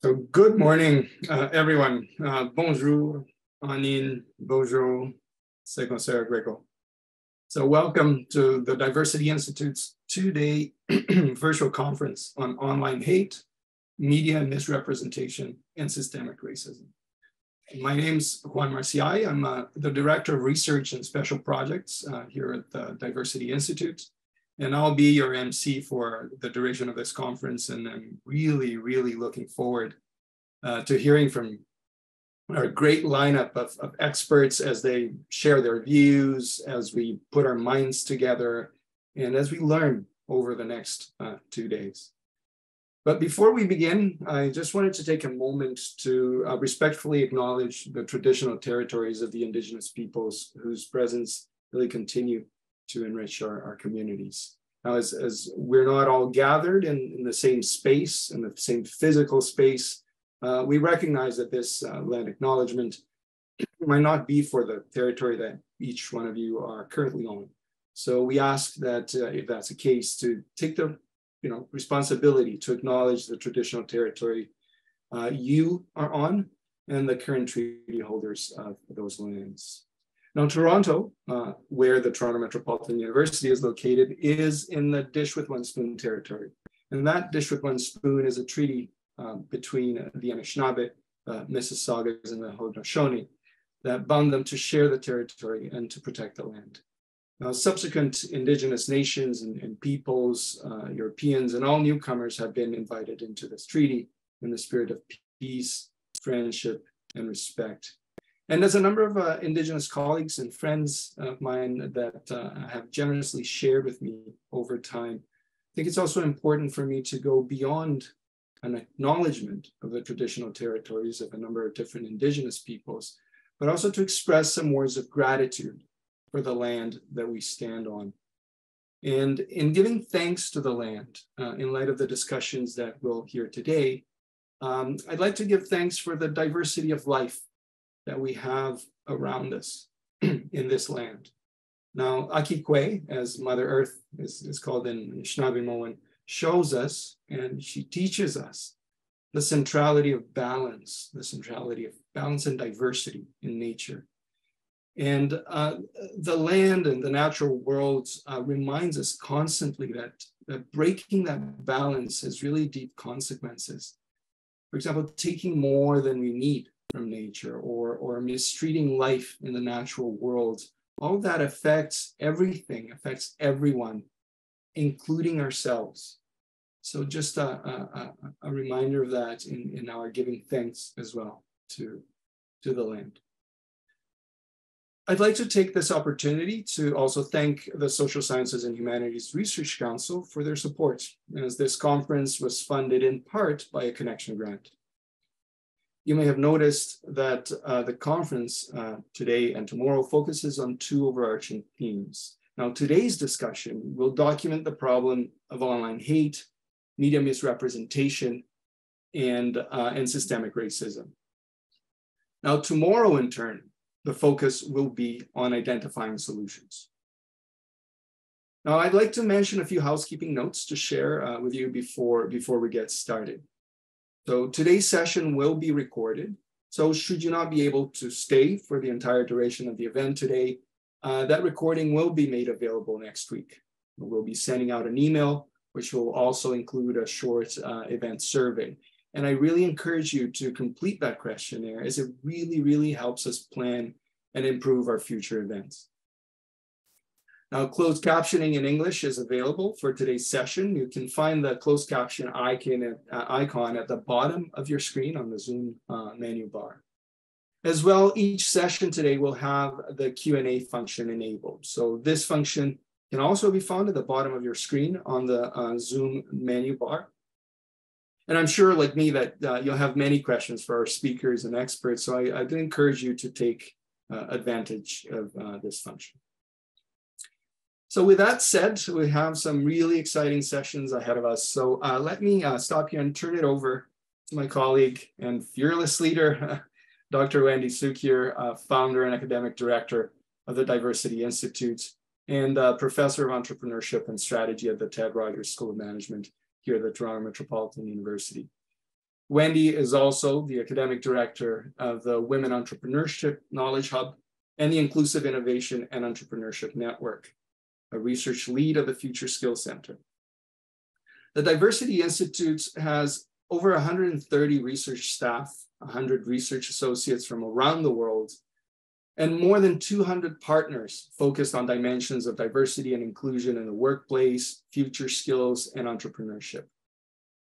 So good morning, everyone. Bonjour, Anin, bonjour, c'est concert Greco. So welcome to the Diversity Institute's two-day virtual conference on online hate, media misrepresentation, and systemic racism. My name's Juan Marciai. I'm the Director of Research and Special Projects here at the Diversity Institute. And I'll be your MC for the duration of this conference. And I'm really, really looking forward to hearing from our great lineup of experts as they share their views, as we put our minds together, and as we learn over the next 2 days. But before we begin, I just wanted to take a moment to respectfully acknowledge the traditional territories of the Indigenous peoples whose presence really continue to enrich our communities. Now, as we're not all gathered in the same space, in the same physical space, we recognize that this land acknowledgement might not be for the territory that each one of you are currently on. So we ask that if that's the case, to take the responsibility to acknowledge the traditional territory you are on and the current treaty holders of those lands. Now, Toronto, where the Toronto Metropolitan University is located, is in the dish with one spoon territory. And that dish with one spoon is a treaty between the Anishinaabe, Mississaugas, and the Haudenosaunee that bound them to share the territory and to protect the land. Now, subsequent Indigenous nations and peoples, Europeans, and all newcomers have been invited into this treaty in the spirit of peace, friendship, and respect. And as a number of Indigenous colleagues and friends of mine that have generously shared with me over time, I think it's also important for me to go beyond an acknowledgement of the traditional territories of a number of different Indigenous peoples, but also to express some words of gratitude for the land that we stand on. And in giving thanks to the land, in light of the discussions that we'll hear today, I'd like to give thanks for the diversity of life that we have around us in this land. Now, Akikwe, as Mother Earth is called in Anishinaabe, shows us and she teaches us the centrality of balance, and diversity in nature. And the land and the natural worlds reminds us constantly that breaking that balance has really deep consequences. For example, taking more than we need from nature or mistreating life in the natural world, all of that affects everything, affects everyone, including ourselves. So just a reminder of that in our giving thanks as well to the land. I'd like to take this opportunity to also thank the Social Sciences and Humanities Research Council for their support, as this conference was funded in part by a connection grant. You may have noticed that the conference today and tomorrow focuses on two overarching themes. Now, today's discussion will document the problem of online hate, media misrepresentation, and systemic racism. Now, tomorrow, in turn, the focus will be on identifying solutions. Now, I'd like to mention a few housekeeping notes to share with you before we get started. So today's session will be recorded. So should you not be able to stay for the entire duration of the event today, that recording will be made available next week. We'll be sending out an email, which will also include a short event survey. And I really encourage you to complete that questionnaire, as it really, really helps us plan and improve our future events. Now, closed captioning in English is available for today's session. You can find the closed caption icon at the bottom of your screen on the Zoom menu bar. As well, each session today will have the Q&A function enabled. So this function can also be found at the bottom of your screen on the Zoom menu bar. And I'm sure, like me, that you'll have many questions for our speakers and experts. So I do encourage you to take advantage of this function. So with that said, we have some really exciting sessions ahead of us. So let me stop here and turn it over to my colleague and fearless leader, Dr. Wendy Sukier, founder and academic director of the Diversity Institute and professor of entrepreneurship and strategy at the Ted Rogers School of Management here at the Toronto Metropolitan University. Wendy is also the academic director of the Women Entrepreneurship Knowledge Hub and the Inclusive Innovation and Entrepreneurship Network, a research lead of the Future Skills Center. The Diversity Institute has over 130 research staff, 100 research associates from around the world, and more than 200 partners focused on dimensions of diversity and inclusion in the workplace, future skills, and entrepreneurship.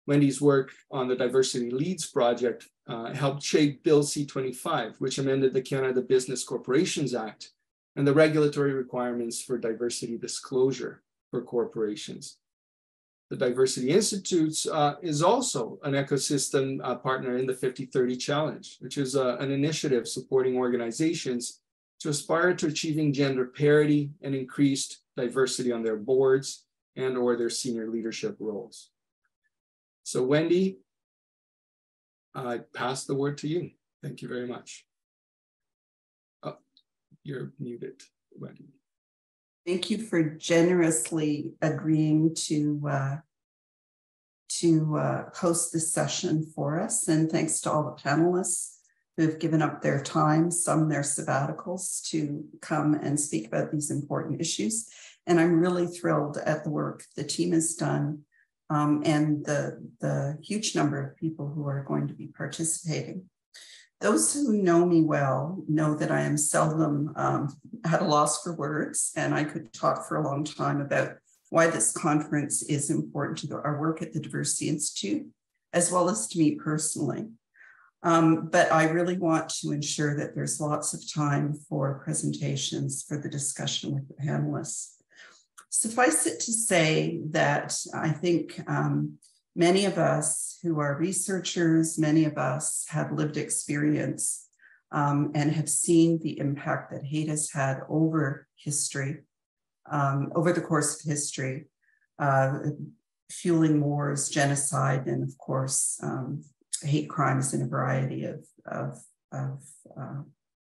Wendy's work on the Diversity Leads project helped shape Bill C-25, which amended the Canada Business Corporations Act and the regulatory requirements for diversity disclosure for corporations. The Diversity Institute is also an ecosystem partner in the 50-30 Challenge, which is an initiative supporting organizations to aspire to achieving gender parity and increased diversity on their boards and or their senior leadership roles. So Wendy, I pass the word to you. Thank you very much. Oh, you're muted, Wendy. Thank you for generously agreeing to host this session for us. And thanks to all the panelists who have given up their time, some their sabbaticals, to come and speak about these important issues. And I'm really thrilled at the work the team has done and the huge number of people who are going to be participating. Those who know me well know that I am seldom at a loss for words, and I could talk for a long time about why this conference is important to our work at the Diversity Institute, as well as to me personally. But I really want to ensure that there's lots of time for presentations for the discussion with the panelists. Suffice it to say that I think many of us who are researchers, many of us have lived experience and have seen the impact that hate has had over history, over the course of history, fueling wars, genocide, and of course, hate crimes in a variety of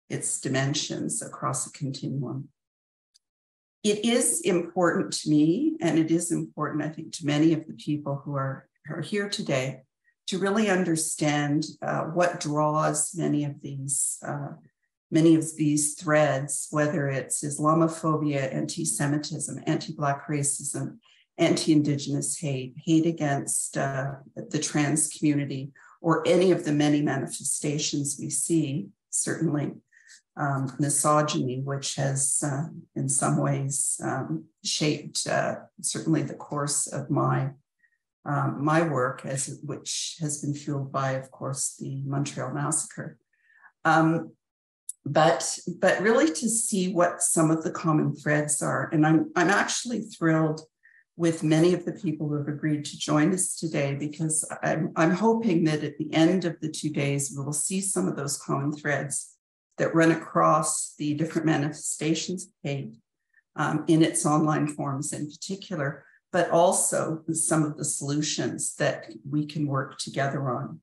its dimensions across a continuum. It is important to me, and it is important, I think, to many of the people who are here today to really understand what draws many of these threads, whether it's Islamophobia, anti-Semitism, anti-Black racism, anti-Indigenous hate, hate against the trans community, or any of the many manifestations we see, certainly misogyny, which has in some ways shaped certainly the course of my work, which has been fueled by, of course, the Montreal Massacre. But really to see what some of the common threads are. And I'm actually thrilled with many of the people who have agreed to join us today, because I'm hoping that at the end of the 2 days, we will see some of those common threads that run across the different manifestations of hate in its online forms in particular, but also some of the solutions that we can work together on.